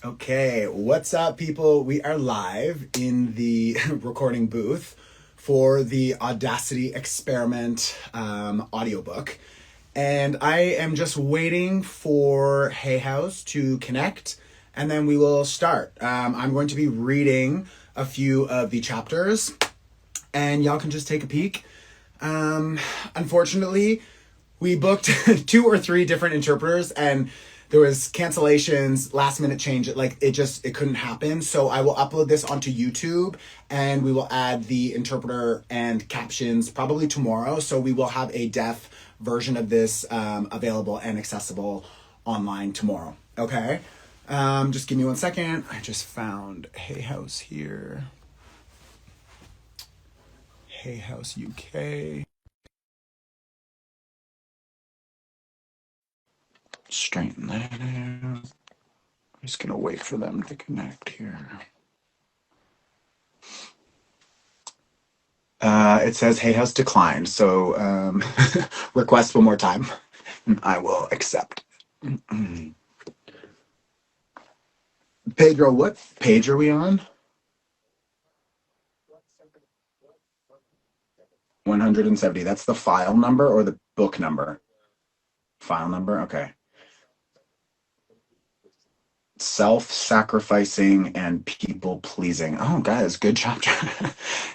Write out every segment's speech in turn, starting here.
Okay, what's up, people? We are live in the recording booth for the Audacity Experiment audiobook. And I am just waiting for Hay House to connect, and then we will start. I'm going to be reading a few of the chapters, and y'all can just take a peek. Unfortunately, we booked two or three different interpreters, and there was cancellations, last minute change. It couldn't happen. So I will upload this onto YouTube, and we will add the interpreter and captions probably tomorrow. So we will have a deaf version of this available and accessible online tomorrow. Okay. Just give me 1 second. I just found Hay House here. Hay House UK. Straighten that out. I'm just gonna wait for them to connect here. It says Hay House declined, so request one more time. I will accept. Pedro, what page are we on? 170. That's the file number or the book number? File number? Okay. Self-sacrificing and people-pleasing. Oh, guys, good chapter.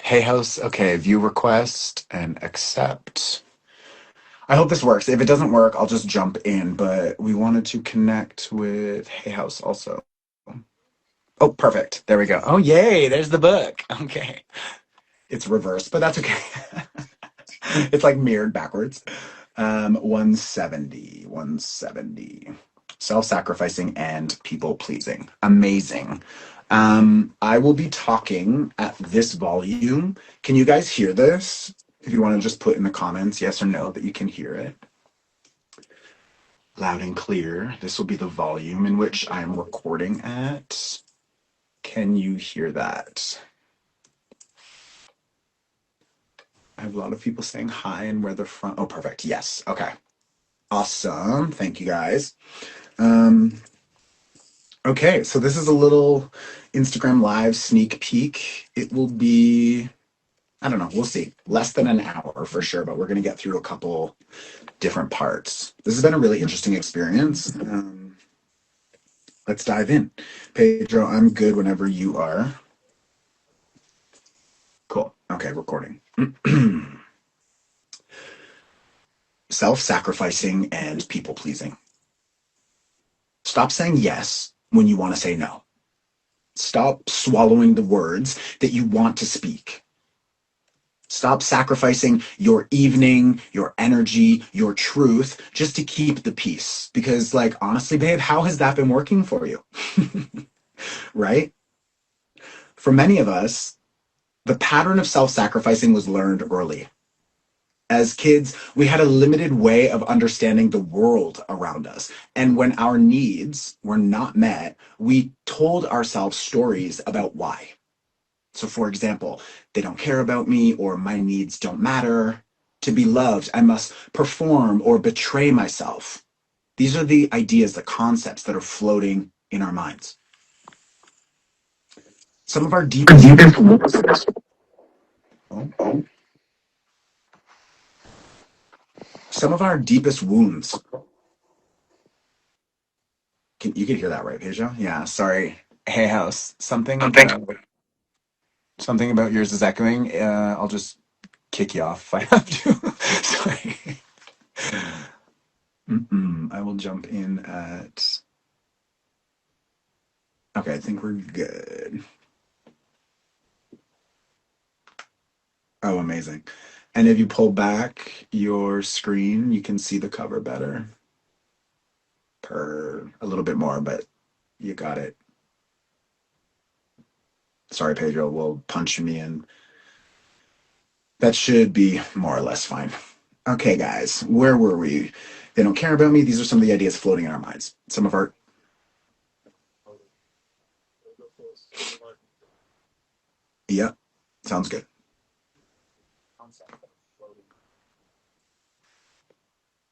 Hay House. Okay, view request and accept. I hope this works. If it doesn't work, I'll just jump in, but we wanted to connect with Hay House also. Oh, perfect. There we go. Oh, yay. There's the book. Okay. It's reversed, but that's okay. It's like mirrored backwards. 170. 170. Self-sacrificing and people-pleasing. Amazing. I will be talking at this volume. Can you guys hear this? If you want to just put in the comments yes or no that you can hear it. Loud and clear. This will be the volume in which I'm recording at. Can you hear that? I have a lot of people saying hi and where they're from. Oh, perfect. Yes. Okay. Awesome. Thank you guys. Um, okay, so this is a little Instagram Live sneak peek. It will be, I don't know, we'll see. Less than an hour for sure, but we're going to get through a couple different parts. This has been a really interesting experience. Let's dive in. Pedro, I'm good whenever you are. Cool. Okay, recording. Self-sacrificing and people-pleasing. Stop saying yes when you want to say no. Stop swallowing the words that you want to speak. Stop sacrificing your evening, your energy, your truth just to keep the peace. Because, like, honestly, babe, how has that been working for you? Right? For many of us, the pattern of self sacrificing was learned early. As kids, we had a limited way of understanding the world around us. And when our needs were not met, we told ourselves stories about why. So, for example, they don't care about me, or my needs don't matter. To be loved, I must perform or betray myself. These are the ideas, the concepts that are floating in our minds. Some of our deepest oh, some of our deepest wounds. You can hear that, right, Peja? Yeah. Sorry. Hey, house. Something about yours is echoing. I'll just kick you off if I have to. Sorry. I will jump in at. Okay, I think we're good. Oh, amazing. And if you pull back your screen, you can see the cover better. Per a little bit more, but you got it. Sorry, Pedro, will punch me in. That should be more or less fine. Okay, guys, where were we? They don't care about me. These are some of the ideas floating in our minds. Some of our, yeah, sounds good.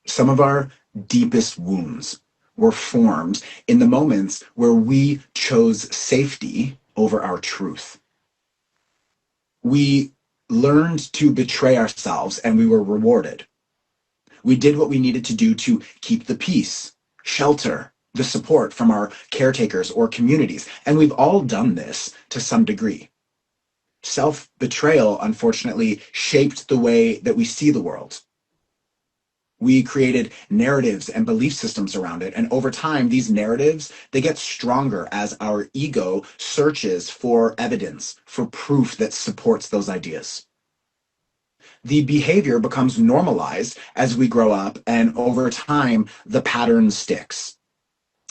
Some of our deepest wounds. were formed in the moments where we chose safety over our truth. We learned to betray ourselves and we were rewarded. We did what we needed to do to keep the peace, shelter, the support from our caretakers or communities. And we've all done this to some degree. Self betrayal, unfortunately, shaped the way that we see the world. We created narratives and belief systems around it. And over time, these narratives, they get stronger as our ego searches for evidence, for proof that supports those ideas. The behavior becomes normalized as we grow up, and over time, the pattern sticks.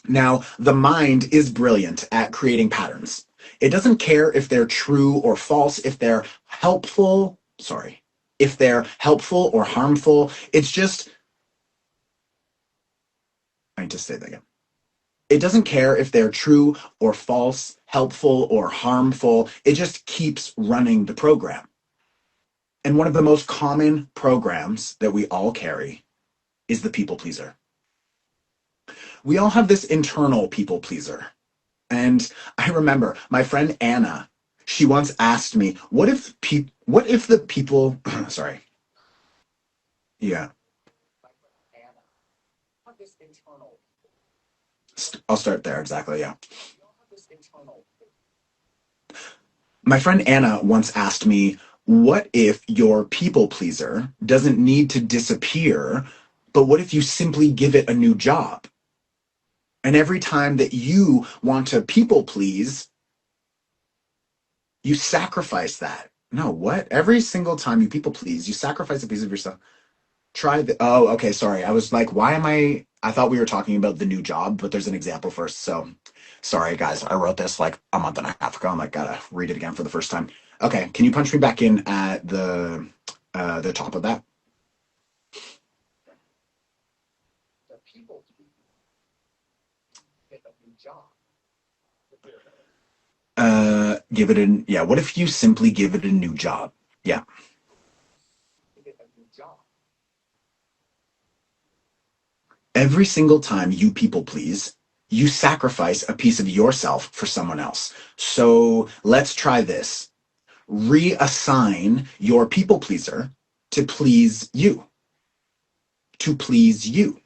Now, the mind is brilliant at creating patterns. It doesn't care if they're true or false, if they're helpful or harmful. It's just, I need to say that again. It doesn't care if they're true or false, helpful or harmful. It just keeps running the program. And one of the most common programs that we all carry is the people pleaser. We all have this internal people pleaser. And I remember my friend Anna, she once asked me, what if the people sorry. Yeah. I'll start there exactly, yeah. My friend Anna once asked me, what if your people pleaser doesn't need to disappear, but what if you simply give it a new job? And every time that you want to people please, you sacrifice that. No, what? Every single time you people please, you sacrifice a piece of yourself. Try the. Oh, okay. Sorry. I was like, why am I? I thought we were talking about the new job, but there's an example first. So sorry, guys. I wrote this like a month and a half ago. I'm like, gotta read it again for the first time. Okay. Can you punch me back in at the top of that? Give it an yeah. What if you simply give it a new job? Yeah. Every single time you people please, you sacrifice a piece of yourself for someone else. So let's try this. Reassign your people pleaser to please you, to please you.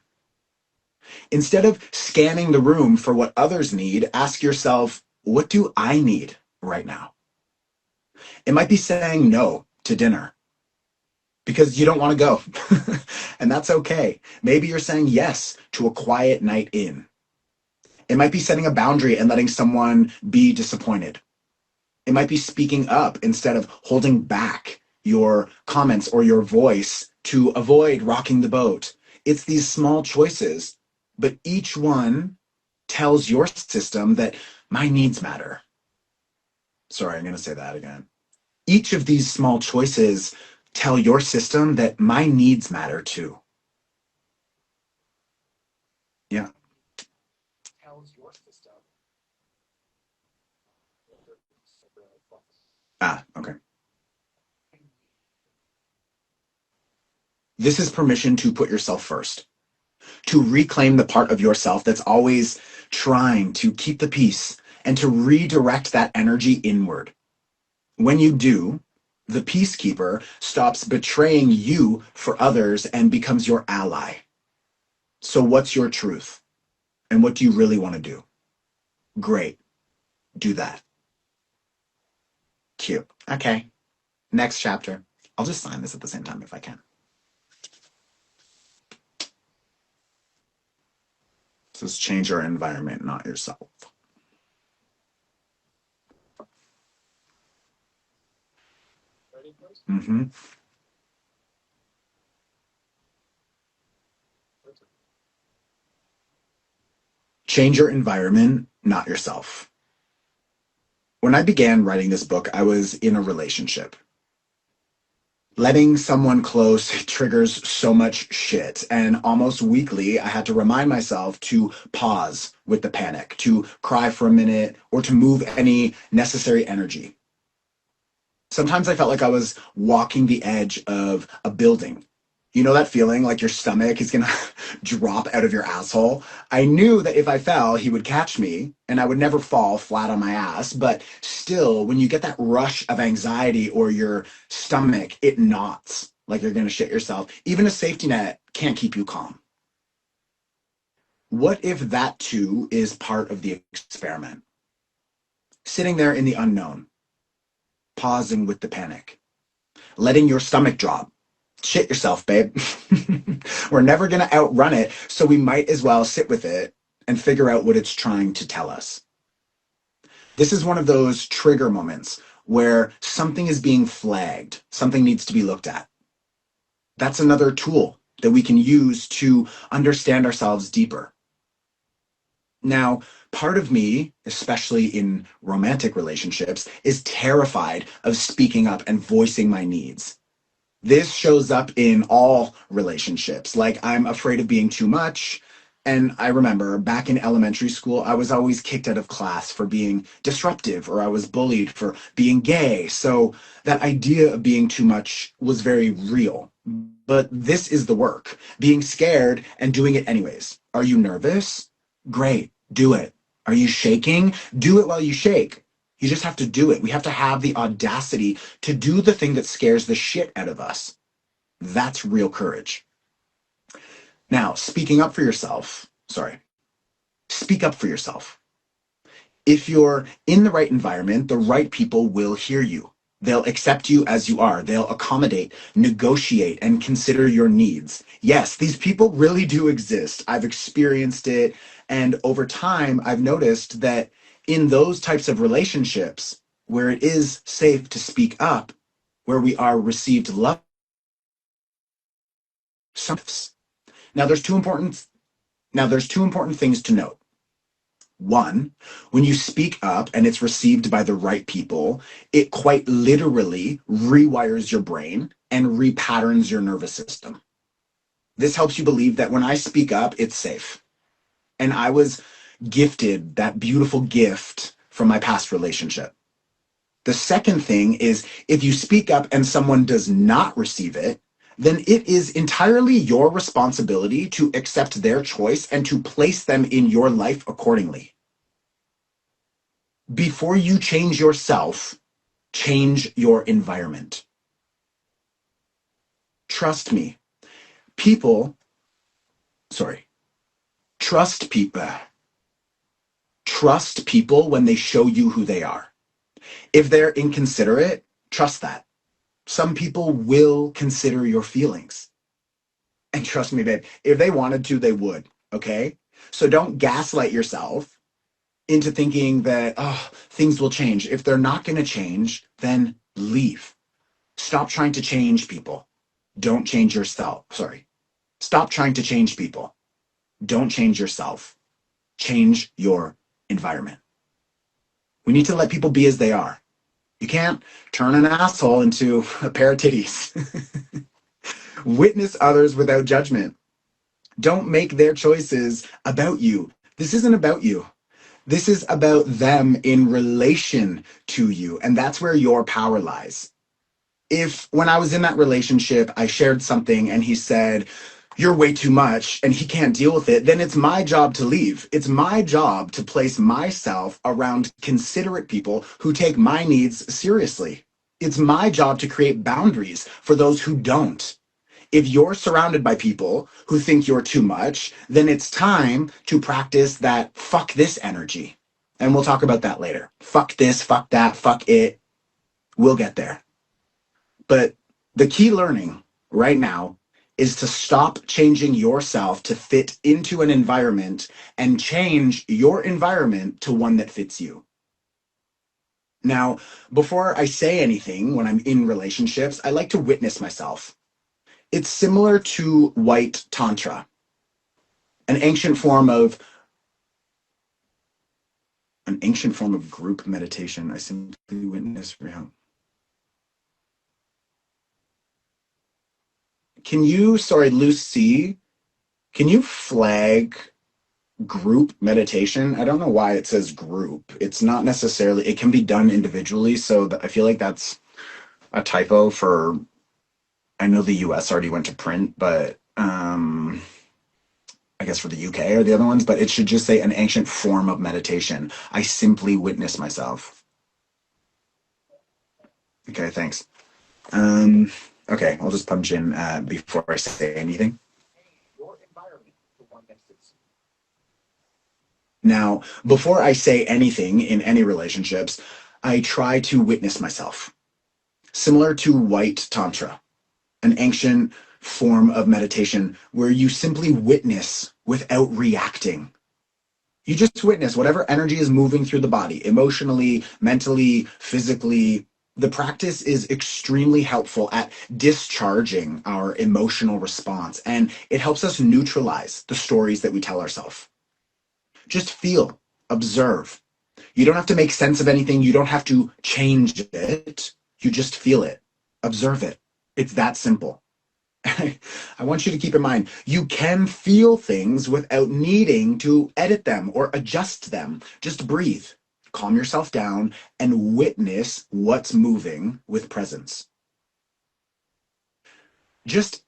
Instead of scanning the room for what others need, ask yourself, what do I need right now? It might be saying no to dinner because you don't want to go. And that's okay. Maybe you're saying yes to a quiet night in. It might be setting a boundary and letting someone be disappointed. It might be speaking up instead of holding back your comments or your voice to avoid rocking the boat. It's these small choices, but each one tells your system that my needs matter. Sorry, I'm going to say that again. Each of these small choices tell your system that my needs matter too. Yeah. Ah, okay. This is permission to put yourself first, to reclaim the part of yourself that's always trying to keep the peace and to redirect that energy inward. When you do, the peacekeeper stops betraying you for others and becomes your ally. So, what's your truth? And what do you really want to do? Great. Do that. Cute. Okay. Next chapter. I'll just sign this at the same time if I can. This is change your environment, not yourself. Mm-hmm. Change your environment, not yourself. When I began writing this book, I was in a relationship. Letting someone close triggers so much shit. And almost weekly, I had to remind myself to pause with the panic, to cry for a minute, or to move any necessary energy. Sometimes I felt like I was walking the edge of a building. You know that feeling like your stomach is gonna drop out of your asshole? I knew that if I fell, he would catch me and I would never fall flat on my ass. But still, when you get that rush of anxiety or your stomach, it knots like you're gonna shit yourself. Even a safety net can't keep you calm. What if that too is part of the experiment? Sitting there in the unknown, pausing with the panic, letting your stomach drop. Shit yourself, babe. We're never going to outrun it, so we might as well sit with it and figure out what it's trying to tell us. This is one of those trigger moments where something is being flagged, something needs to be looked at. That's another tool that we can use to understand ourselves deeper. Now, part of me, especially in romantic relationships, is terrified of speaking up and voicing my needs. This shows up in all relationships. Like, I'm afraid of being too much. And I remember back in elementary school, I was always kicked out of class for being disruptive, or I was bullied for being gay. So that idea of being too much was very real. But this is the work, being scared and doing it anyways. Are you nervous? Great, do it. Are you shaking? Do it while you shake. You just have to do it. We have to have the audacity to do the thing that scares the shit out of us. That's real courage. Now, speak up for yourself. If you're in the right environment, the right people will hear you. They'll accept you as you are. They'll accommodate, negotiate, and consider your needs. Yes, these people really do exist. I've experienced it. And over time, I've noticed that in those types of relationships where it is safe to speak up, where we are received love, now there's two important things to note. One, when you speak up and it's received by the right people, it quite literally rewires your brain and repatterns your nervous system. This helps you believe that when I speak up, it's safe. And I was gifted that beautiful gift from my past relationship. The second thing is if you speak up and someone does not receive it, then it is entirely your responsibility to accept their choice and to place them in your life accordingly. Before you change yourself, change your environment. Trust me. People, sorry, trust people. Trust people when they show you who they are. If they're inconsiderate, trust that. Some people will consider your feelings. And trust me, babe, if they wanted to, they would. Okay? So don't gaslight yourself into thinking that, oh, things will change. If they're not going to change, then leave. Stop trying to change people. Don't change yourself. Sorry. Stop trying to change people. Don't change yourself. Change your environment. We need to let people be as they are. You can't turn an asshole into a pair of titties. Witness others without judgment. Don't make their choices about you. This isn't about you. This is about them in relation to you. And that's where your power lies. If when I was in that relationship, I shared something and he said, you're way too much and he can't deal with it, then it's my job to leave. It's my job to place myself around considerate people who take my needs seriously. It's my job to create boundaries for those who don't. If you're surrounded by people who think you're too much, then it's time to practice that fuck this energy. And we'll talk about that later. Fuck this, fuck that, fuck it. We'll get there. But the key learning right now is to stop changing yourself to fit into an environment and change your environment to one that fits you. Now, before I say anything when I'm in relationships, I like to witness myself. It's similar to white tantra, an ancient form of group meditation. I simply witness. Can you, sorry, Lucy, can you flag group meditation? I don't know why it says group. It's not necessarily, it can be done individually. So I feel like that's a typo for I know the US already went to print, but I guess for the UK or the other ones, but it should just say an ancient form of meditation. I simply witness myself. Okay, thanks. Um, okay, I'll just punch in before I say anything. Your environment, the one that fits you. Now, before I say anything in any relationships, I try to witness myself. Similar to White Tantra, an ancient form of meditation where you simply witness without reacting. You just witness whatever energy is moving through the body, emotionally, mentally, physically. The practice is extremely helpful at discharging our emotional response, and it helps us neutralize the stories that we tell ourselves. Just feel, observe. You don't have to make sense of anything, you don't have to change it. You just feel it, observe it. It's that simple. I want you to keep in mind, you can feel things without needing to edit them or adjust them. Just breathe, calm yourself down, and witness what's moving with presence. Just,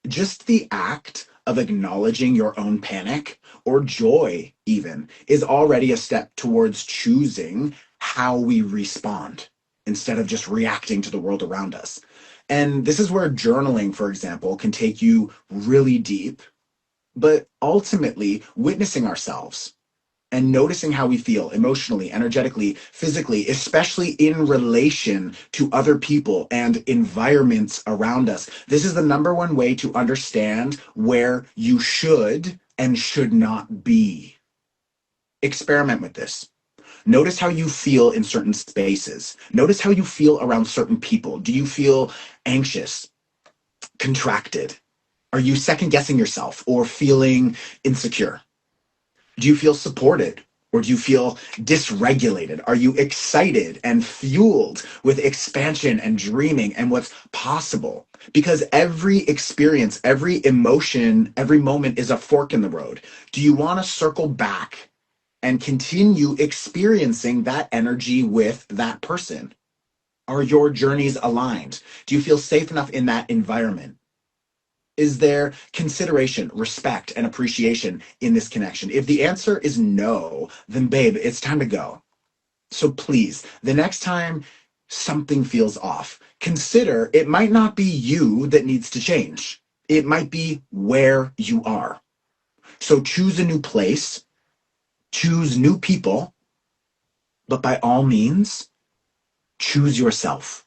just the act of acknowledging your own panic or joy, even, is already a step towards choosing how we respond instead of just reacting to the world around us. And this is where journaling, for example, can take you really deep, but ultimately witnessing ourselves and noticing how we feel emotionally, energetically, physically, especially in relation to other people and environments around us. This is the number one way to understand where you should and should not be. Experiment with this. Notice how you feel in certain spaces. Notice how you feel around certain people. Do you feel anxious, contracted? Are you second guessing yourself or feeling insecure? Do you feel supported or do you feel dysregulated? Are you excited and fueled with expansion and dreaming and what's possible? Because every experience, every emotion, every moment is a fork in the road. Do you want to circle back and continue experiencing that energy with that person? Are your journeys aligned? Do you feel safe enough in that environment? Is there consideration, respect, and appreciation in this connection? If the answer is no, then babe, it's time to go. So please, the next time something feels off, consider it might not be you that needs to change. It might be where you are. So choose a new place, choose new people, but by all means, choose yourself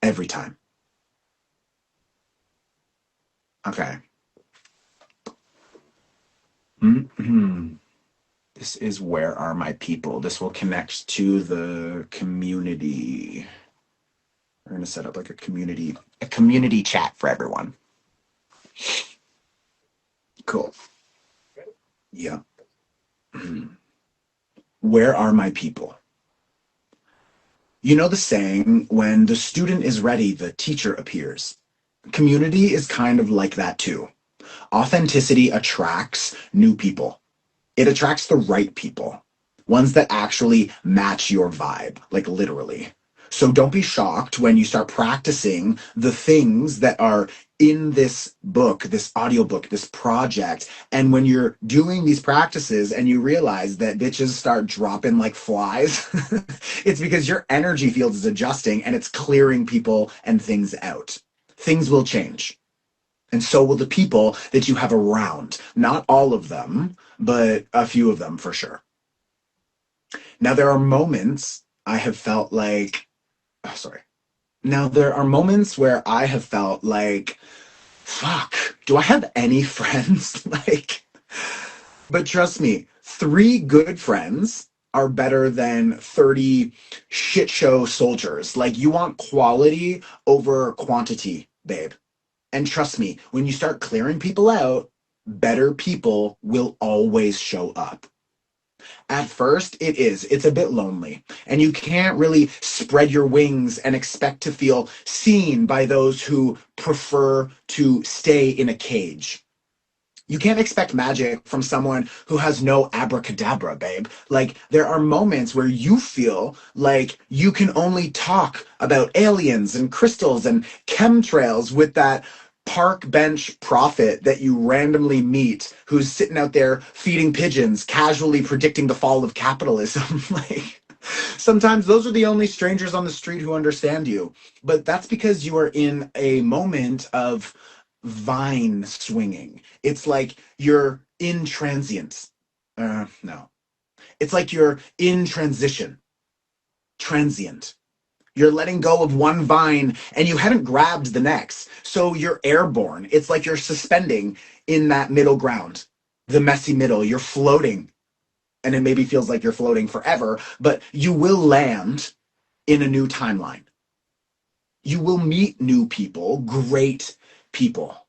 every time. Okay. Mm-hmm. This is where are my people. This will connect to the community. We're going to set up like a community chat for everyone. Cool. Yeah. Where are my people? You know the saying, when the student is ready, the teacher appears. Community is kind of like that too. Authenticity attracts new people. It attracts the right people, ones that actually match your vibe, like literally. So don't be shocked when you start practicing the things that are in this book, this audiobook, this project. And when you're doing these practices and you realize that bitches start dropping like flies, it's because your energy field is adjusting and it's clearing people and things out. Things will change. And so will the people that you have around. Not all of them, but a few of them for sure. Now, there are moments I have felt like, oh, sorry. Now, there are moments where I have felt like, fuck, do I have any friends? But trust me, three good friends are better than 30 shit show soldiers. Like, you want quality over quantity, babe. And trust me, when you start clearing people out, better people will always show up. At first, it's a bit lonely, and you can't really spread your wings and expect to feel seen by those who prefer to stay in a cage. You can't expect magic from someone who has no abracadabra, babe. Like, there are moments where you feel like you can only talk about aliens and crystals and chemtrails with that park bench prophet that you randomly meet who's sitting out there feeding pigeons, casually predicting the fall of capitalism. Like, sometimes those are the only strangers on the street who understand you. But that's because you are in a moment of vine swinging. It's like you're in transience. No. It's like you're in transition, transient. You're letting go of one vine and you haven't grabbed the next. So you're airborne. It's like you're suspending in that middle ground, the messy middle. You're floating. And it maybe feels like you're floating forever, but you will land in a new timeline. You will meet new people, great people,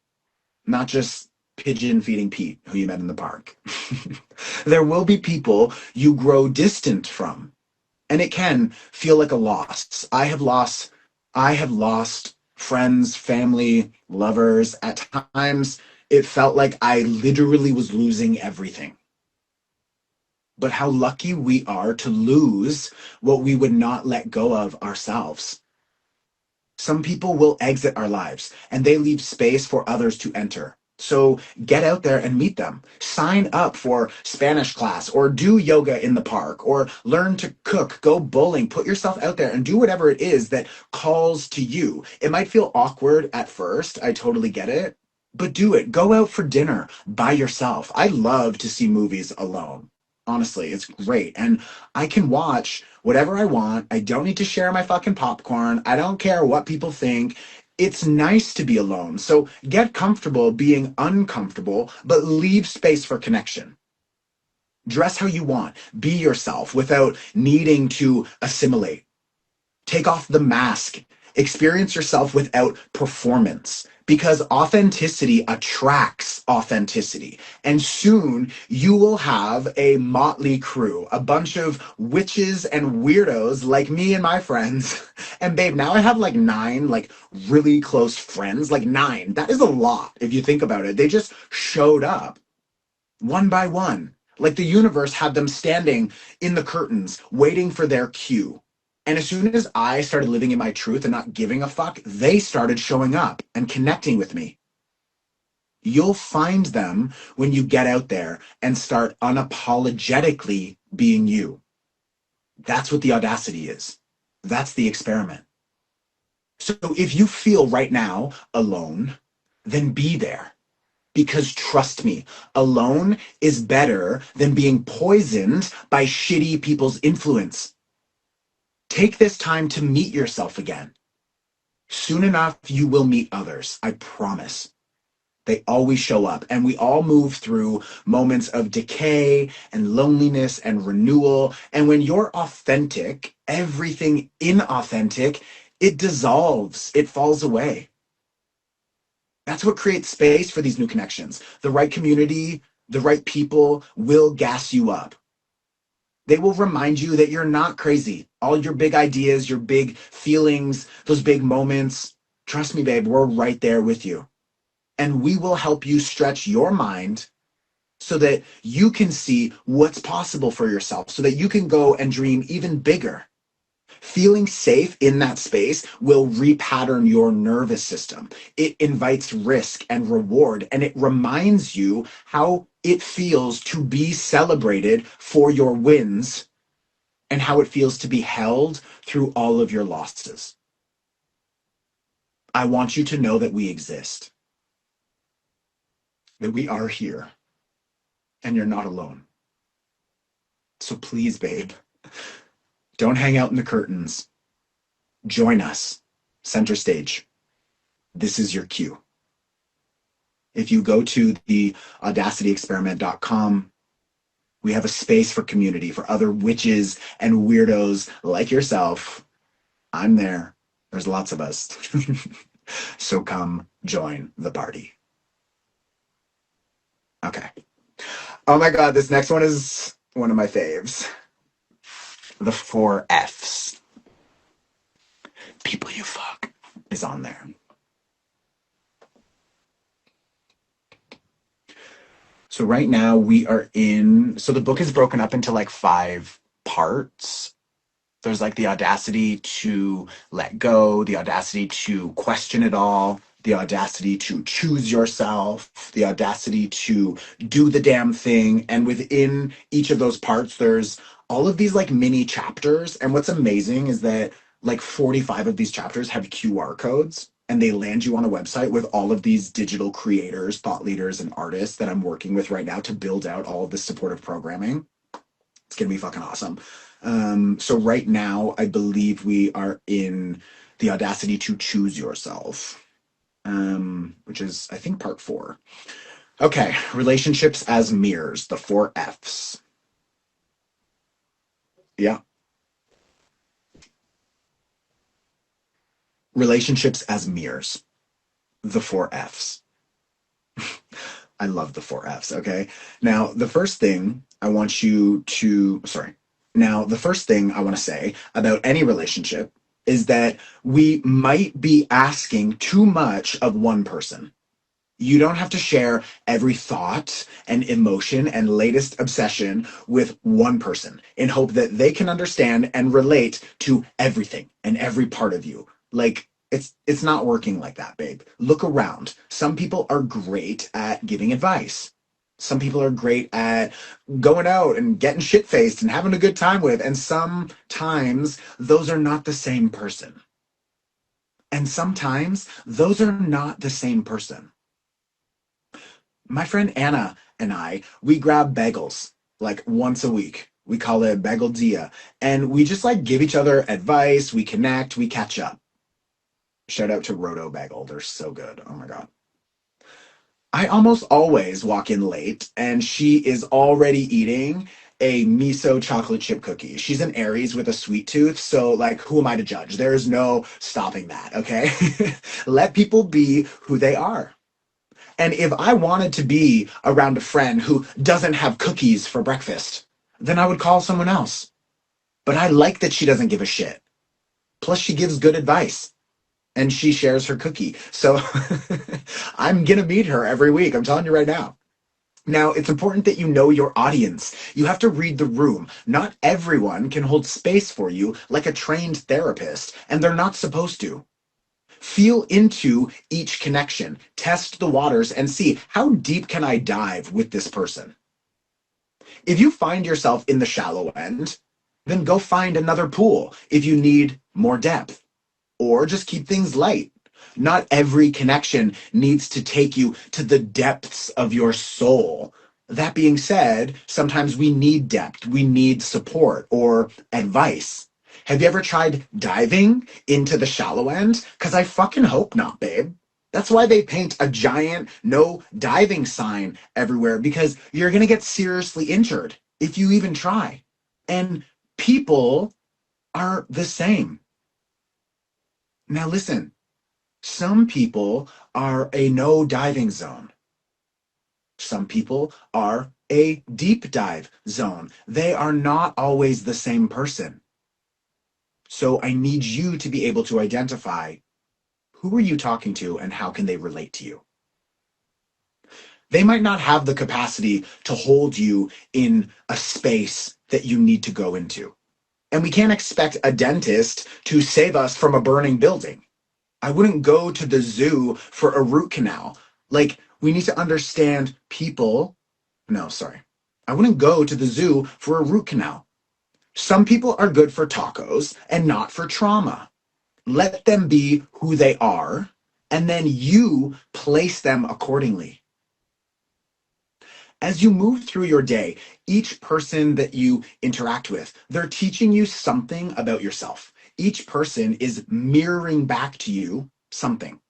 not just pigeon feeding Pete, who you met in the park. There will be people you grow distant from, and it can feel like a loss. I have lost friends, family, lovers. At times, it felt like I literally was losing everything. But how lucky we are to lose what we would not let go of ourselves. Some people will exit our lives and they leave space for others to enter. So get out there and meet them. Sign up for Spanish class or do yoga in the park or learn to cook, go bowling, put yourself out there and do whatever it is that calls to you. It might feel awkward at first. I totally get it. But do it. Go out for dinner by yourself. I love to see movies alone. Honestly, it's great. And I can watch whatever I want. I don't need to share my fucking popcorn. I don't care what people think. It's nice to be alone. So get comfortable being uncomfortable, but leave space for connection. Dress how you want. Be yourself without needing to assimilate. Take off the mask. Experience yourself without performance because authenticity attracts authenticity. And soon you will have a motley crew, a bunch of witches and weirdos like me and my friends. And babe, now I have like nine, like really close friends, like nine. That is a lot if you think about it. They just showed up one by one. Like the universe had them standing in the curtains, waiting for their cue. And as soon as I started living in my truth and not giving a fuck, they started showing up and connecting with me. You'll find them when you get out there and start unapologetically being you. That's what the audacity is. That's the experiment. So if you feel right now alone, then be there. Because trust me, alone is better than being poisoned by shitty people's influence. Take this time to meet yourself again. Soon enough, you will meet others. I promise. They always show up, and we all move through moments of decay and loneliness and renewal. And when you're authentic, everything inauthentic, it dissolves, it falls away. That's what creates space for these new connections. The right community, the right people will gas you up. They will remind you that you're not crazy. All your big ideas, your big feelings, those big moments, trust me, babe, we're right there with you. And we will help you stretch your mind so that you can see what's possible for yourself, so that you can go and dream even bigger. Feeling safe in that space will repattern your nervous system. It invites risk and reward, and it reminds you how it feels to be celebrated for your wins and how it feels to be held through all of your losses. I want you to know that we exist, that we are here, and you're not alone. So please, babe, don't hang out in the curtains. Join us, center stage. This is your cue. If you go to the audacityexperiment.com, we have a space for community, for other witches and weirdos like yourself. I'm there. There's lots of us. So come join the party. Okay. Oh my God, this next one is one of my faves. The 4 F's. People you fuck is on there. So right now we are in, so the book is broken up into like five parts. There's like the audacity to let go, the audacity to question it all, the audacity to choose yourself, the audacity to do the damn thing. And within each of those parts, there's all of these like mini chapters. And what's amazing is that like 45 of these chapters have QR codes and they land you on a website with all of these digital creators, thought leaders, and artists that I'm working with right now to build out all of this supportive programming. It's gonna be fucking awesome. So right now, I believe we are in the audacity to choose yourself, which is I think part four. Okay, relationships as mirrors, the four Fs. Yeah, relationships as mirrors, the four Fs. I love the four Fs. Okay, now the first thing I want you to, sorry. Now, the first thing I want to say about any relationship is that we might be asking too much of one person. You don't have to share every thought and emotion and latest obsession with one person in hope that they can understand and relate to everything and every part of you. Like it's not working like that, babe. Look around. Some people are great at giving advice. Some people are great at going out and getting shit faced and having a good time with, and sometimes those are not the same person. And sometimes those are not the same person. My friend Anna and we grab bagels like once a week. We call it Bagel Dia. And we just like give each other advice. We connect, we catch up. Shout out to Roto Bagel. They're so good. Oh my God. I almost always walk in late and she is already eating a miso chocolate chip cookie. She's an Aries with a sweet tooth. So, like, who am I to judge? There is no stopping that. Okay. Let people be who they are. And if I wanted to be around a friend who doesn't have cookies for breakfast, then I would call someone else. But I like that she doesn't give a shit. Plus, she gives good advice and she shares her cookie. So I'm going to meet her every week. I'm telling you right now. Now, it's important that you know your audience. You have to read the room. Not everyone can hold space for you like a trained therapist, and they're not supposed to. Feel into each connection, test the waters, and see how deep can I dive with this person. If you find yourself in the shallow end, then go find another pool if you need more depth, or just keep things light. Not every connection needs to take you to the depths of your soul. That being said, sometimes we need depth, we need support or advice. Have you ever tried diving into the shallow end? Because I fucking hope not, babe. That's why they paint a giant no diving sign everywhere, because you're going to get seriously injured if you even try. And people are the same. Now, listen, some people are a no diving zone. Some people are a deep dive zone. They are not always the same person. So I need you to be able to identify who are you talking to and how can they relate to you. They might not have the capacity to hold you in a space that you need to go into. And we can't expect a dentist to save us from a burning building. I wouldn't go to the zoo for a root canal. Like, we need to understand people. No, sorry. I wouldn't go to the zoo for a root canal. Some people are good for tacos and not for trauma. Let them be who they are, and then you place them accordingly. As you move through your day, each person that you interact with, they're teaching you something about yourself. Each person is mirroring back to you something.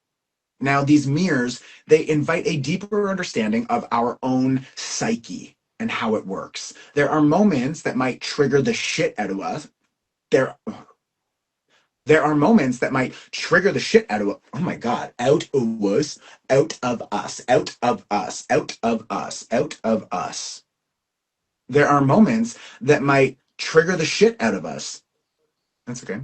Now, these mirrors, they invite a deeper understanding of our own psyche and how it works. There are moments that might trigger the shit out of us. There, there are moments that might trigger the shit out of, oh my God, out of us, out of us, out of us, out of us, out of us. There are moments that might trigger the shit out of us. That's okay.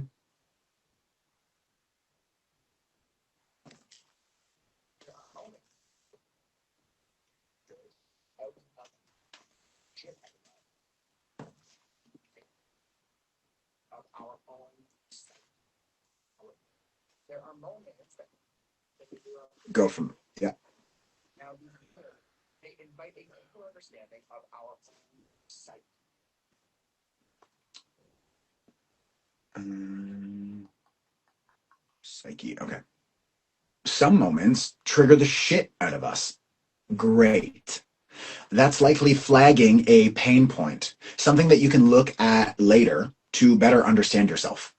Go from, yeah. Psyche, okay. Some moments trigger the shit out of us. Great. That's likely flagging a pain point, something that you can look at later to better understand yourself.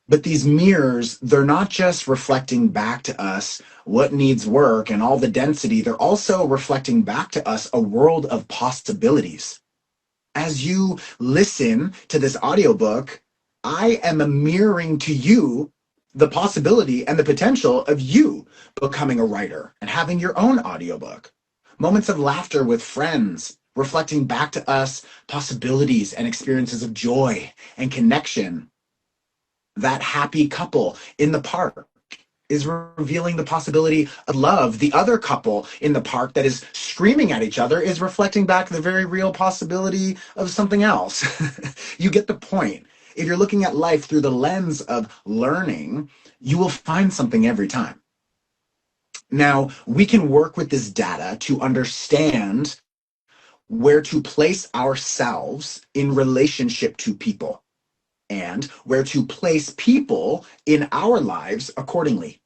But these mirrors, they're not just reflecting back to us what needs work and all the density, they're also reflecting back to us a world of possibilities. As you listen to this audiobook, I am mirroring to you the possibility and the potential of you becoming a writer and having your own audiobook. Moments of laughter with friends, reflecting back to us possibilities and experiences of joy and connection. That happy couple in the park is revealing the possibility of love. The other couple in the park that is screaming at each other is reflecting back the very real possibility of something else. You get the point. If you're looking at life through the lens of learning, you will find something every time. Now, we can work with this data to understand where to place ourselves in relationship to people and where to place people in our lives accordingly.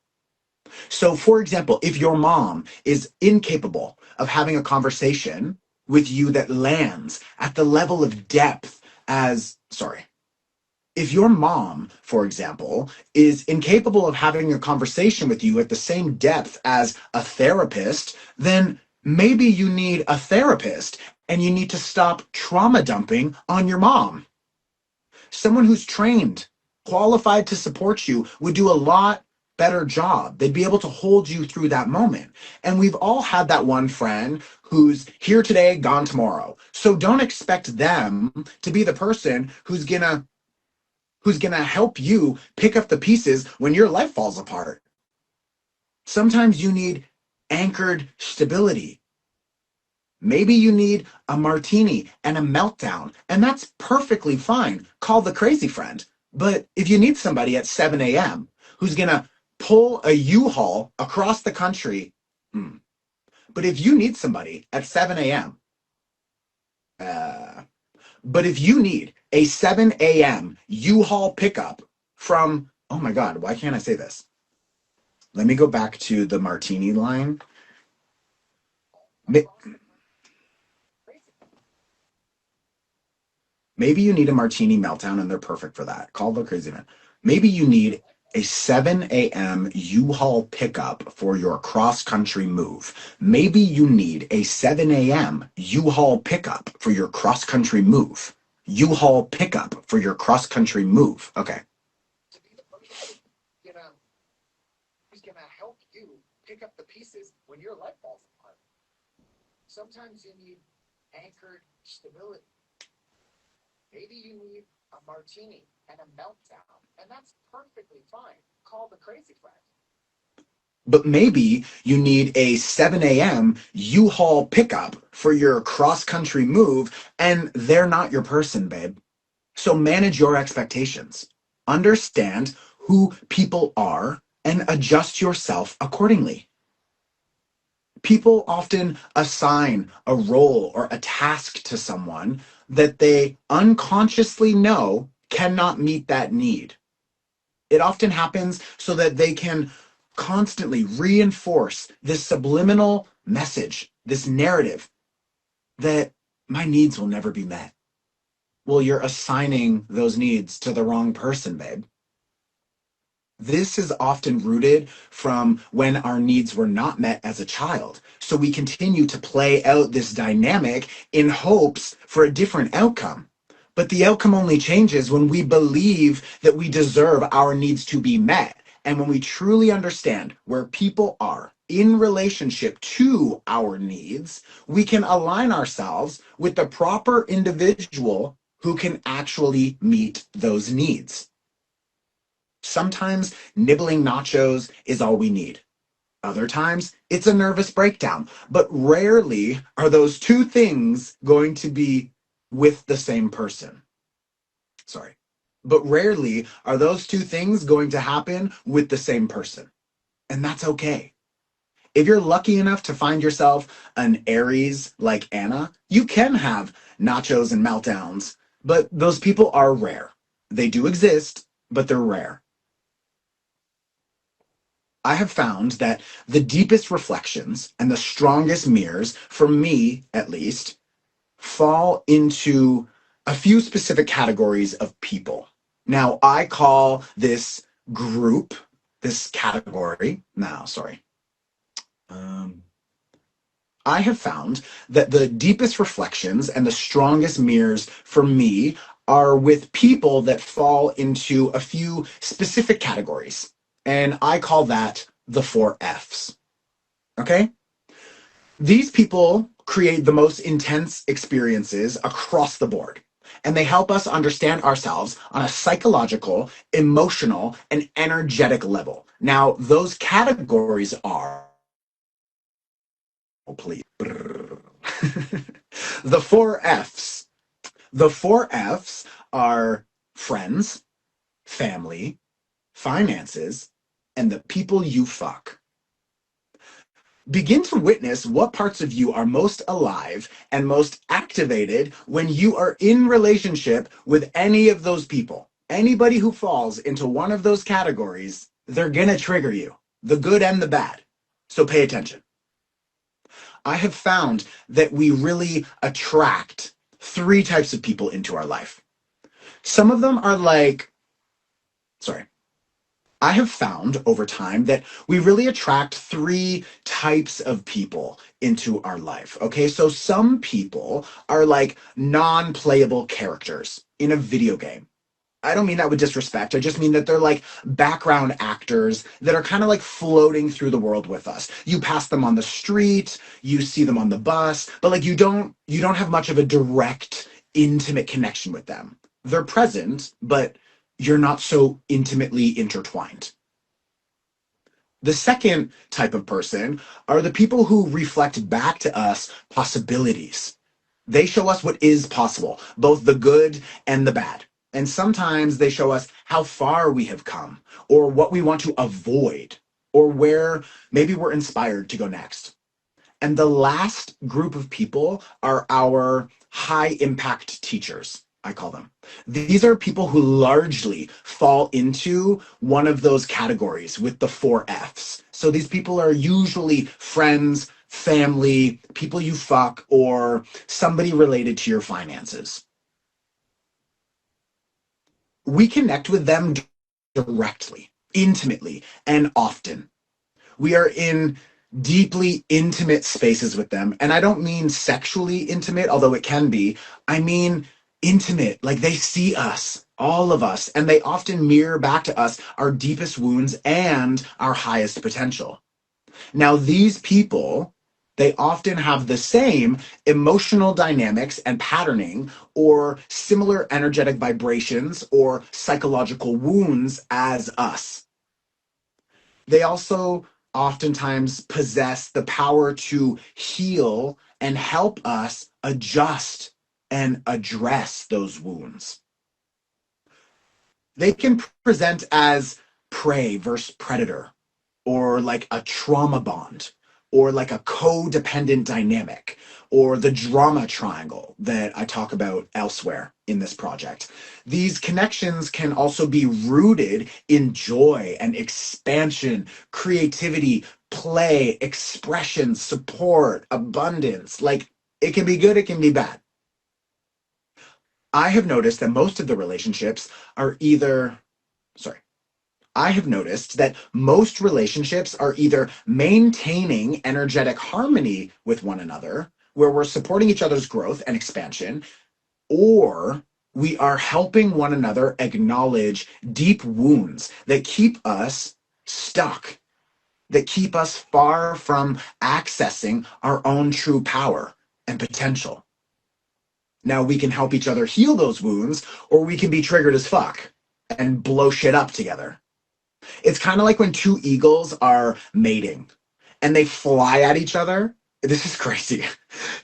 So, for example, if your mom is incapable of having a conversation with you that lands at the level of depth as, sorry, if your mom, for example, is incapable of having a conversation with you at the same depth as a therapist, then maybe you need a therapist and you need to stop trauma dumping on your mom. Someone who's trained, qualified to support you would do a lot better job. They'd be able to hold you through that moment. And we've all had that one friend who's here today, gone tomorrow. So don't expect them to be the person who's gonna help you pick up the pieces when your life falls apart. Sometimes you need anchored stability. Maybe you need a martini and a meltdown, and that's perfectly fine. Call the crazy friend. But if you need somebody at 7 a.m. who's going to pull a U-Haul across the country, but if you need somebody at 7 a.m., but if you need a 7 a.m. U-Haul pickup from, oh my God, why can't I say this? Let me go back to the martini line. Maybe you need a martini meltdown and they're perfect for that. Call the crazy man. Maybe you need a 7 a.m. U-Haul pickup for your cross-country move. Maybe you need a 7 a.m. U-Haul pickup for your cross-country move. U-Haul pickup for your cross-country move. Okay. Who's gonna help you pick up the pieces when your life falls apart? Sometimes you need anchored stability. Maybe you need a martini and a meltdown, and that's perfectly fine. Call the crazy friend. But maybe you need a 7 a.m. U-Haul pickup for your cross-country move, and they're not your person, babe. So manage your expectations. Understand who people are and adjust yourself accordingly. People often assign a role or a task to someone that they unconsciously know cannot meet that need. It often happens so that they can constantly reinforce this subliminal message, this narrative that my needs will never be met. Well, you're assigning those needs to the wrong person, babe. This is often rooted from when our needs were not met as a child. So we continue to play out this dynamic in hopes for a different outcome. But the outcome only changes when we believe that we deserve our needs to be met. And when we truly understand where people are in relationship to our needs, we can align ourselves with the proper individual who can actually meet those needs. Sometimes nibbling nachos is all we need. Other times, it's a nervous breakdown. But rarely are those two things going to be with the same person. Sorry. But rarely are those two things going to happen with the same person. And that's okay. If you're lucky enough to find yourself an Aries like Anna, you can have nachos and meltdowns, but those people are rare. They do exist, but they're rare. I have found that the deepest reflections and the strongest mirrors, for me at least, fall into a few specific categories of people. Now, I call this group, this category, no, sorry. Um, I have found that the deepest reflections and the strongest mirrors for me are with people that fall into a few specific categories. And I call that the four F's. Okay? These people create the most intense experiences across the board. And they help us understand ourselves on a psychological, emotional, and energetic level. Now, those categories are, oh, please. The four F's. The four F's are friends, family, finances, and the people you fuck. Begin to witness what parts of you are most alive and most activated when you are in relationship with any of those people. Anybody who falls into one of those categories, they're gonna trigger you, the good and the bad. So pay attention. I have found that we really attract three types of people into our life. Some of them are like, sorry, I have found over time that we really attract three types of people into our life. Okay, so some people are like non playable characters in a video game. I don't mean that with disrespect. I just mean that they're like background actors that are kind of like floating through the world with us. You pass them on the street, you see them on the bus, but like you don't have much of a direct intimate connection with them. They're present, but you're not so intimately intertwined. The second type of person are the people who reflect back to us possibilities. They show us what is possible, both the good and the bad. And sometimes they show us how far we have come, or what we want to avoid, or where maybe we're inspired to go next. And the last group of people are our high impact teachers, I call them. These are people who largely fall into one of those categories with the four F's. So these people are usually friends, family, people you fuck, or somebody related to your finances. We connect with them directly, intimately, and often. We are in deeply intimate spaces with them. And I don't mean sexually intimate, although it can be. I mean intimate, like they see us, all of us, and they often mirror back to us our deepest wounds and our highest potential. Now, these people, they often have the same emotional dynamics and patterning or similar energetic vibrations or psychological wounds as us. They also oftentimes possess the power to heal and help us adjust and address those wounds. They can present as prey versus predator, or like a trauma bond, or like a codependent dynamic, or the drama triangle that I talk about elsewhere in this project. These connections can also be rooted in joy and expansion, creativity, play, expression, support, abundance. Like it can be good, it can be bad. I have noticed that most of the relationships are either, sorry, I have noticed that most relationships are either maintaining energetic harmony with one another, where we're supporting each other's growth and expansion, or we are helping one another acknowledge deep wounds that keep us stuck, that keep us far from accessing our own true power and potential. Now, we can help each other heal those wounds, or we can be triggered as fuck and blow shit up together. It's kind of like when two eagles are mating. and they fly at each other. This is crazy.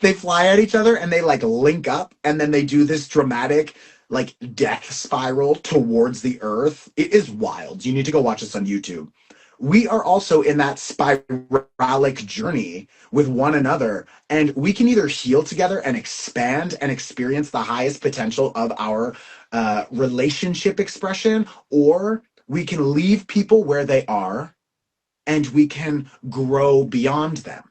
They fly at each other and they like link up and then they do this dramatic like death spiral towards the earth. It is wild. You need to go watch this on YouTube. We are also in that spiralic journey with one another, and we can either heal together and expand and experience the highest potential of our relationship expression, or we can leave people where they are and we can grow beyond them,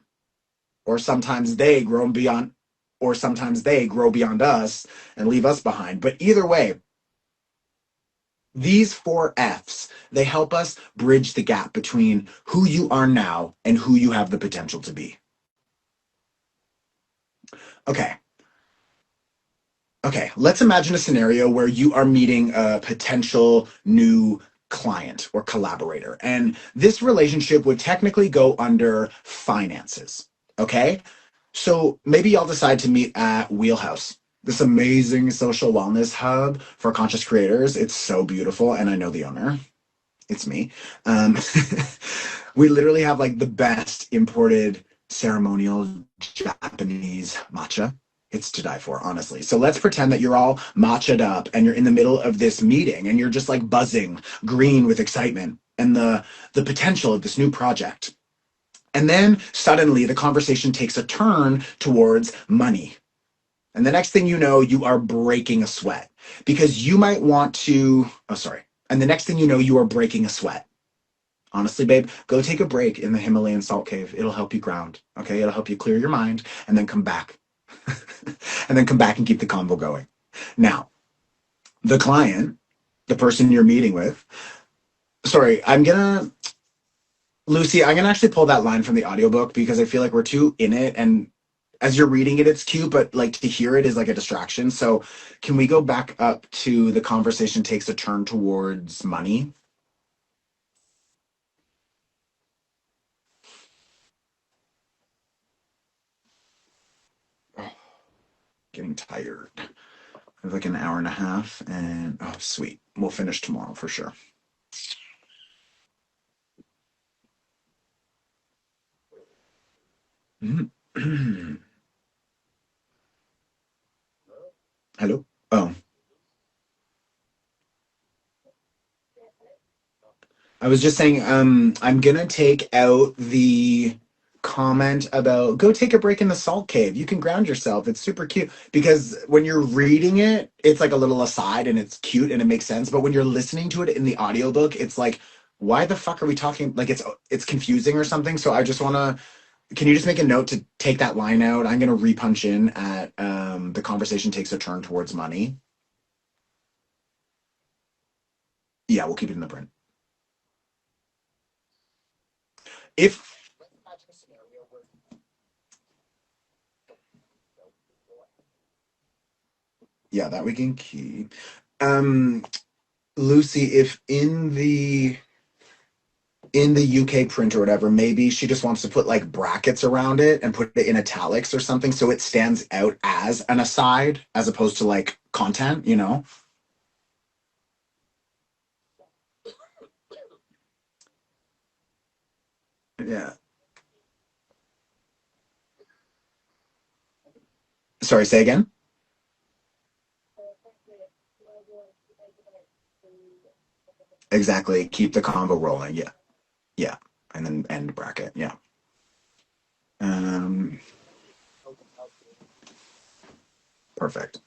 or sometimes they grow beyond, or sometimes they grow beyond us and leave us behind. But either way, these four F's, they help us bridge the gap between who you are now and who you have the potential to be. Okay. Okay, let's imagine a scenario where you are meeting a potential new client or collaborator, and this relationship would technically go under finances. Okay, so maybe y'all decide to meet at Wheelhouse, this amazing social wellness hub for conscious creators. It's so beautiful, and I know the owner. It's me. Um, we literally have like the best imported ceremonial Japanese matcha. It's to die for, honestly. So let's pretend that you're all matcha'd up and you're in the middle of this meeting and you're just like buzzing green with excitement and the potential of this new project. And then suddenly the conversation takes a turn towards money. And the next thing you know, you are breaking a sweat because you might want to, oh, sorry. And the next thing you know, you are breaking a sweat. Honestly, babe, go take a break in the Himalayan salt cave. It'll help you ground. Okay. It'll help you clear your mind and then come back. And then come back and keep the convo going. Now, the client, the person you're meeting with, sorry, Lucy, I'm gonna actually pull that line from the audiobook because I feel like we're too in it, and as you're reading it, it's cute, but like to hear it is like a distraction. So can we go back up to the conversation takes a turn towards money? Oh, getting tired. I have like an hour and a half, and oh, sweet. We'll finish tomorrow for sure. Hello? Oh, I was just saying, I'm gonna take out the comment about go take a break in the salt cave. You can ground yourself. It's super cute because when you're reading it, it's like a little aside and it's cute and it makes sense. But when you're listening to it in the audiobook, it's like, why the fuck are we talking? Like it's confusing or something. So I just wanna, can you just make a note to take that line out? I'm gonna repunch in at the conversation takes a turn towards money. Yeah, we'll keep it in the print. If yeah, that we can keep. Um, Lucy, if in the UK print or whatever, maybe she just wants to put like brackets around it and put it in italics or something so it stands out as an aside as opposed to like content, you know? Yeah. Sorry, say again? Exactly. Keep the convo rolling. Yeah. Yeah. And then end bracket. Yeah. Um, perfect.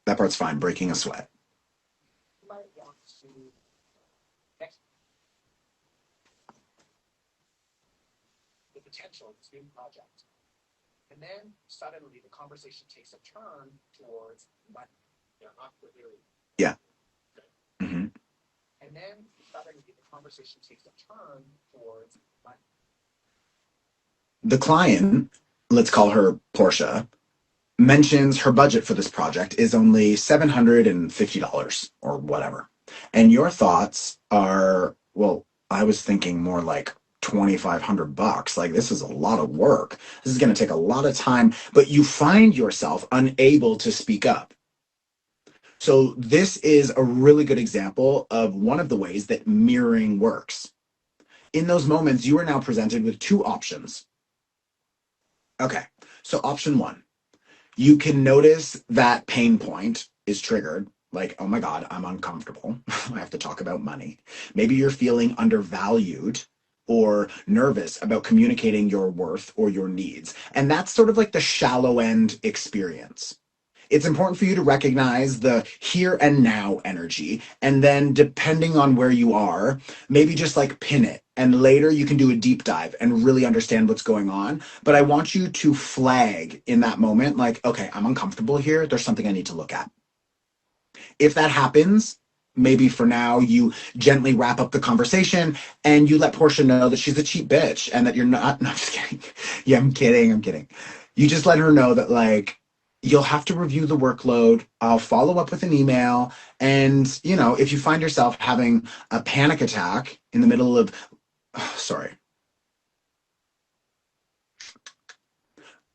That part's fine. Breaking a sweat. The potential of this new project. And then suddenly the conversation takes a turn towards money. Yeah. Hmm. And then suddenly the conversation takes a turn towards money. The client, let's call her Portia, mentions her budget for this project is only $750 or whatever. And your thoughts are, well, I was thinking more like 2,500 bucks. Like this is a lot of work. This is going to take a lot of time, but you find yourself unable to speak up. So this is a really good example of one of the ways that mirroring works. In those moments, you are now presented with two options. Okay, so option one, you can notice that pain point is triggered. Like, oh my God, I'm uncomfortable. I have to talk about money. Maybe you're feeling undervalued or nervous about communicating your worth or your needs. And that's sort of like the shallow end experience. It's important for you to recognize the here and now energy. And then, depending on where you are, maybe just like pin it. And later you can do a deep dive and really understand what's going on. But I want you to flag in that moment, like, okay, I'm uncomfortable here. There's something I need to look at. If that happens, maybe for now you gently wrap up the conversation and you let Portia know that she's a cheap bitch and that you're not. No, I'm just kidding. Yeah, I'm kidding. I'm kidding. You just let her know that, like, you'll have to review the workload. I'll follow up with an email. And, if you find yourself having a panic attack in the middle of, oh, sorry,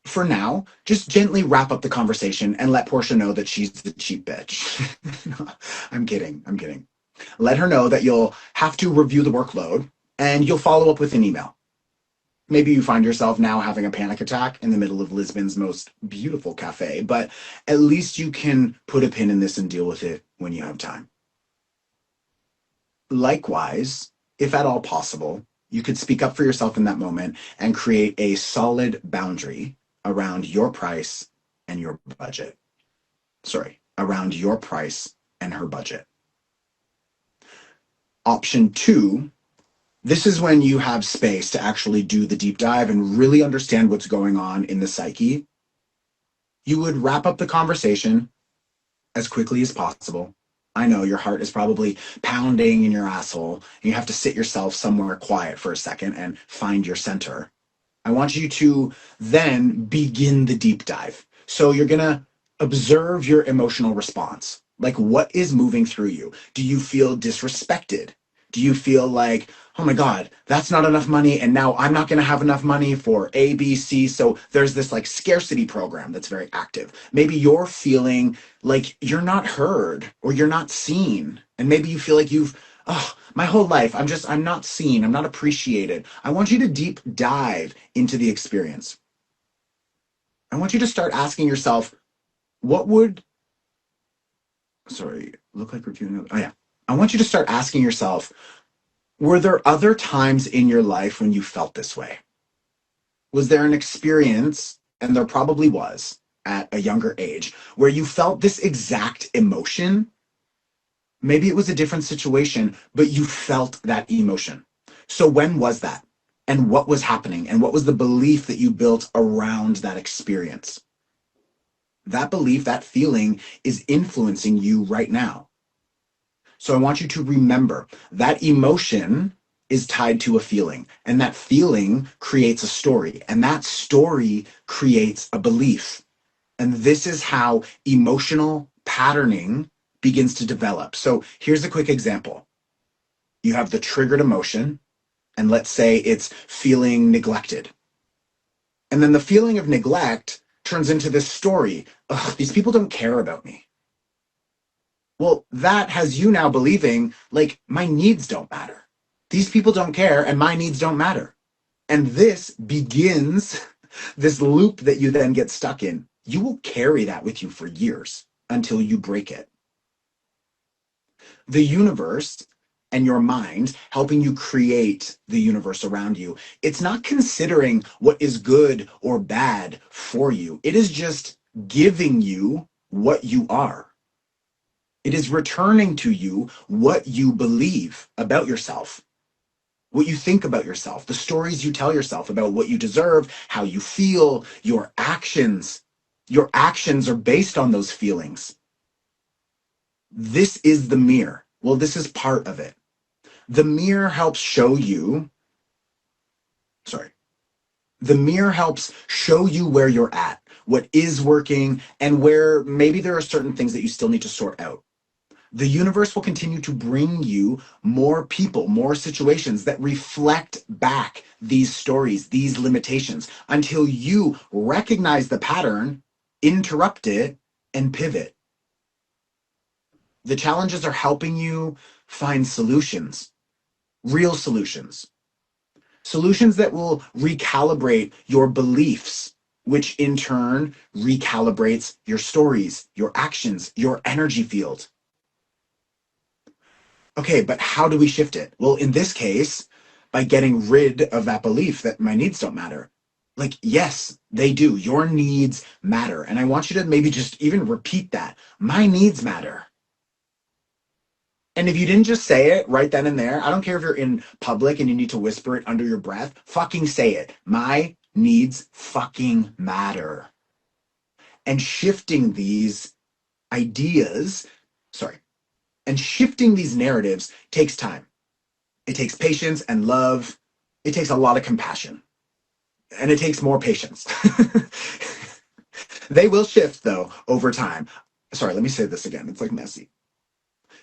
for now, just gently wrap up the conversation and let Portia know that she's the cheap bitch. I'm kidding. I'm kidding. Let her know that you'll have to review the workload and you'll follow up with an email. Maybe you find yourself now having a panic attack in the middle of Lisbon's most beautiful cafe, but at least you can put a pin in this and deal with it when you have time. Likewise, if at all possible, you could speak up for yourself in that moment and create a solid boundary around your price and your budget. Sorry, around your price and her budget. Option two, this is when you have space to actually do the deep dive and really understand what's going on in the psyche. You would wrap up the conversation as quickly as possible. I know your heart is probably pounding in your asshole, and you have to sit yourself somewhere quiet for a second and find your center. I want you to then begin the deep dive. So you're going to observe your emotional response. Like, what is moving through you? Do you feel disrespected? Do you feel like, oh my God, that's not enough money, and now I'm not going to have enough money for A, B, C? So there's this like scarcity program that's very active. Maybe you're feeling like you're not heard or you're not seen. And maybe you feel like my whole life, I'm not seen, I'm not appreciated. I want you to deep dive into the experience. I want you to start asking yourself, what would, sorry, look like reviewing? Oh, yeah. I want you to start asking yourself, were there other times in your life when you felt this way? Was there an experience, and there probably was at a younger age, where you felt this exact emotion? Maybe it was a different situation, but you felt that emotion. So when was that? And what was happening? And what was the belief that you built around that experience? That belief, that feeling is influencing you right now. So I want you to remember that emotion is tied to a feeling, and that feeling creates a story, and that story creates a belief. And this is how emotional patterning begins to develop. So here's a quick example. You have the triggered emotion, and let's say it's feeling neglected. And then the feeling of neglect turns into this story. Ugh, these people don't care about me. Well, that has you now believing like my needs don't matter. These people don't care and my needs don't matter. And this begins this loop that you then get stuck in. You will carry that with you for years until you break it. The universe and your mind helping you create the universe around you. It's not considering what is good or bad for you. It is just giving you what you are. It is returning to you what you believe about yourself, what you think about yourself, the stories you tell yourself about what you deserve, how you feel, your actions. Your actions are based on those feelings. This is the mirror. Well, this is part of it. The mirror helps show you, sorry, the mirror helps show you where you're at, what is working, and where maybe there are certain things that you still need to sort out. The universe will continue to bring you more people, more situations that reflect back these stories, these limitations, until you recognize the pattern, interrupt it, and pivot. The challenges are helping you find solutions, real solutions. Solutions that will recalibrate your beliefs, which in turn recalibrates your stories, your actions, your energy field. Okay, but how do we shift it? Well, in this case, by getting rid of that belief that my needs don't matter. Like, yes, they do. Your needs matter. And I want you to maybe just even repeat that. My needs matter. And if you didn't just say it right then and there, I don't care if you're in public and you need to whisper it under your breath, fucking say it. My needs fucking matter. And shifting these ideas, sorry, and shifting these narratives takes time. It takes patience and love. It takes a lot of compassion. And it takes more patience. They will shift, though, over time. Sorry, let me say this again. It's like messy.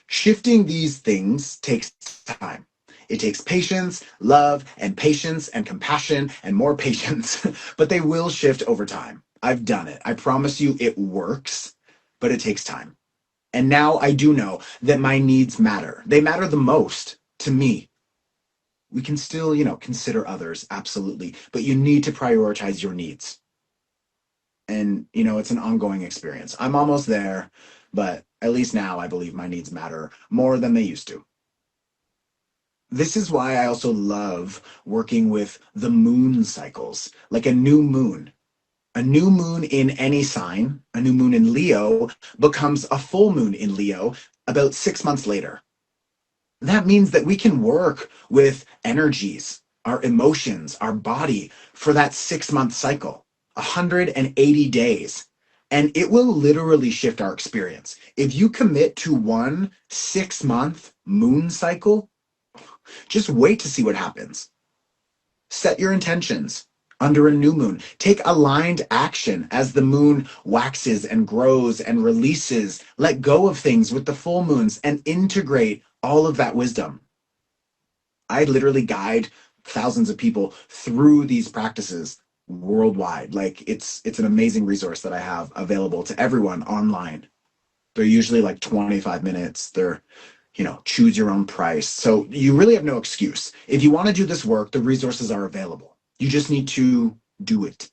Shifting these things takes time. It takes patience and compassion and more patience, but they will shift over time. I've done it. I promise you it works, but it takes time. And now I do know that my needs matter. They matter the most to me. We can still, consider others, absolutely, but you need to prioritize your needs. And, it's an ongoing experience. I'm almost there, but at least now I believe my needs matter more than they used to. This is why I also love working with the moon cycles, like a new moon. A new moon in any sign, a new moon in Leo, becomes a full moon in Leo about 6 months later. That means that we can work with energies, our emotions, our body for that 6 month cycle, 180 days. And it will literally shift our experience. If you commit to one 6 month moon cycle, just wait to see what happens. Set your intentions under a new moon. Take aligned action as the moon waxes and grows and releases. Let go of things with the full moons and integrate all of that wisdom. I literally guide thousands of people through these practices worldwide. Like it's an amazing resource that I have available to everyone online. They're usually like 25 minutes. They're, choose your own price. So you really have no excuse. If you want to do this work, the resources are available. You just need to do it.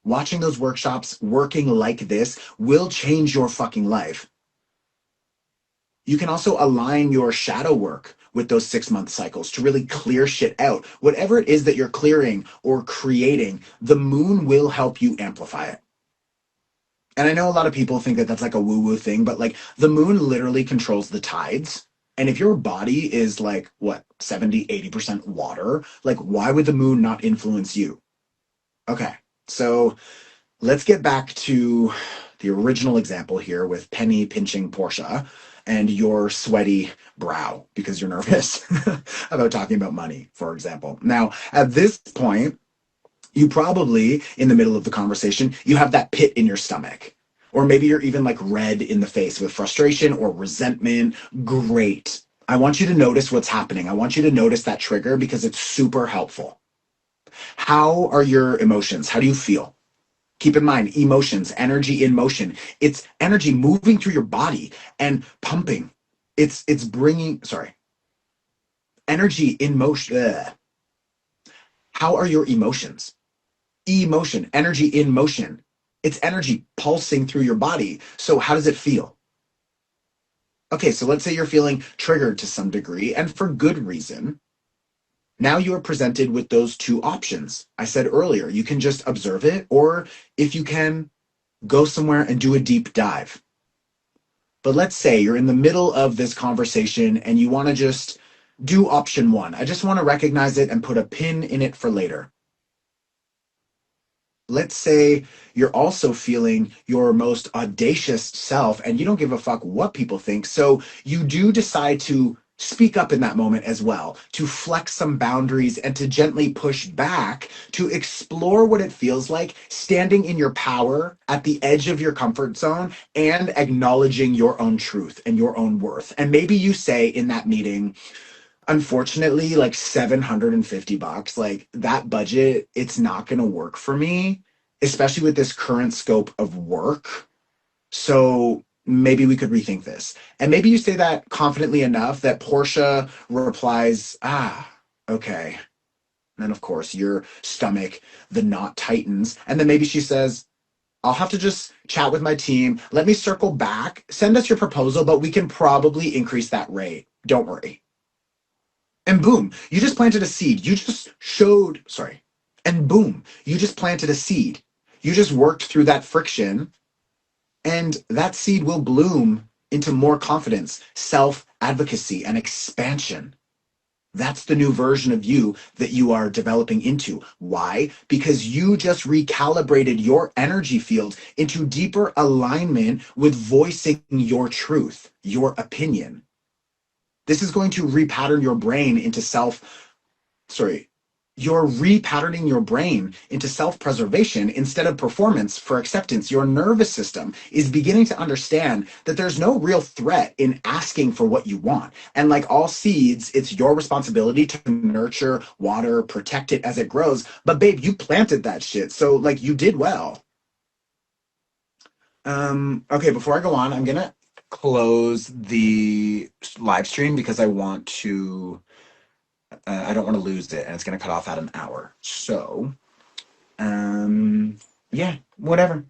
Watching those workshops, working like this will change your fucking life. You can also align your shadow work with those 6 month cycles to really clear shit out. Whatever it is that you're clearing or creating, the moon will help you amplify it. And I know a lot of people think that that's like a woo woo thing, but like the moon literally controls the tides. And if your body is like, what, 70, 80% water, like why would the moon not influence you? Okay, so let's get back to the original example here with Penny pinching Portia and your sweaty brow because you're nervous about talking about money, for example. Now, at this point, you probably, in the middle of the conversation, you have that pit in your stomach. Or maybe you're even like red in the face with frustration or resentment. Great. I want you to notice what's happening. I want you to notice that trigger because it's super helpful. How are your emotions? How do you feel? Keep in mind, emotions, energy in motion. It's energy moving through your body and pumping. It's bringing, sorry, energy in motion. Ugh. How are your emotions? Emotion, energy in motion. It's energy pulsing through your body. So how does it feel? Okay, so let's say you're feeling triggered to some degree and for good reason. Now you are presented with those two options. I said earlier, you can just observe it, or if you can, go somewhere and do a deep dive. But let's say you're in the middle of this conversation and you want to just do option one. I just want to recognize it and put a pin in it for later. Let's say you're also feeling your most audacious self and you don't give a fuck what people think. So you do decide to speak up in that moment as well, to flex some boundaries and to gently push back, to explore what it feels like standing in your power at the edge of your comfort zone and acknowledging your own truth and your own worth. And maybe you say in that meeting, unfortunately, like $750, like that budget, it's not going to work for me, especially with this current scope of work. So maybe we could rethink this. And maybe you say that confidently enough that Portia replies, ah, okay. And of course, your stomach, the knot tightens. And then maybe she says, I'll have to just chat with my team. Let me circle back. Send us your proposal, but we can probably increase that rate. Don't worry. And boom, you just planted a seed. You just showed, sorry. And boom, you just planted a seed. You just worked through that friction, and that seed will bloom into more confidence, self advocacy, and expansion. That's the new version of you that you are developing into. Why? Because you just recalibrated your energy field into deeper alignment with voicing your truth, your opinion. This is going to repattern your brain into sorry, you're repatterning your brain into self preservation instead of performance for acceptance. Your nervous system is beginning to understand that there's no real threat in asking for what you want. And like all seeds, it's your responsibility to nurture, water, protect it as it grows. But babe, you planted that shit. So like you did well. Okay, before I go on, I'm gonna close the live stream because I don't want to lose it, and it's going to cut off at an hour. So, yeah, whatever.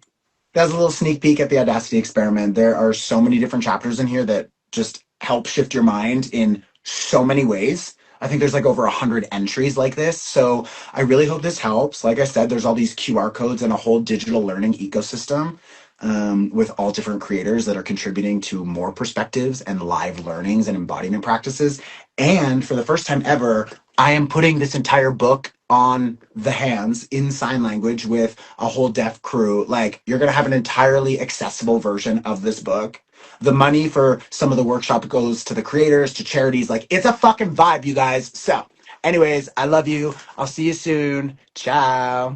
That's a little sneak peek at the Audacity Experiment. There are so many different chapters in here that just help shift your mind in so many ways. I think there's like over 100 entries like this. So I really hope this helps. Like I said, there's all these QR codes and a whole digital learning ecosystem with all different creators that are contributing to more perspectives and live learnings and embodiment practices. And for the first time ever, I am putting this entire book on the hands in sign language with a whole deaf crew. Like, you're going to have an entirely accessible version of this book. The money for some of the workshop goes to the creators, to charities. Like, it's a fucking vibe, you guys. So, anyways, I love you. I'll see you soon. Ciao.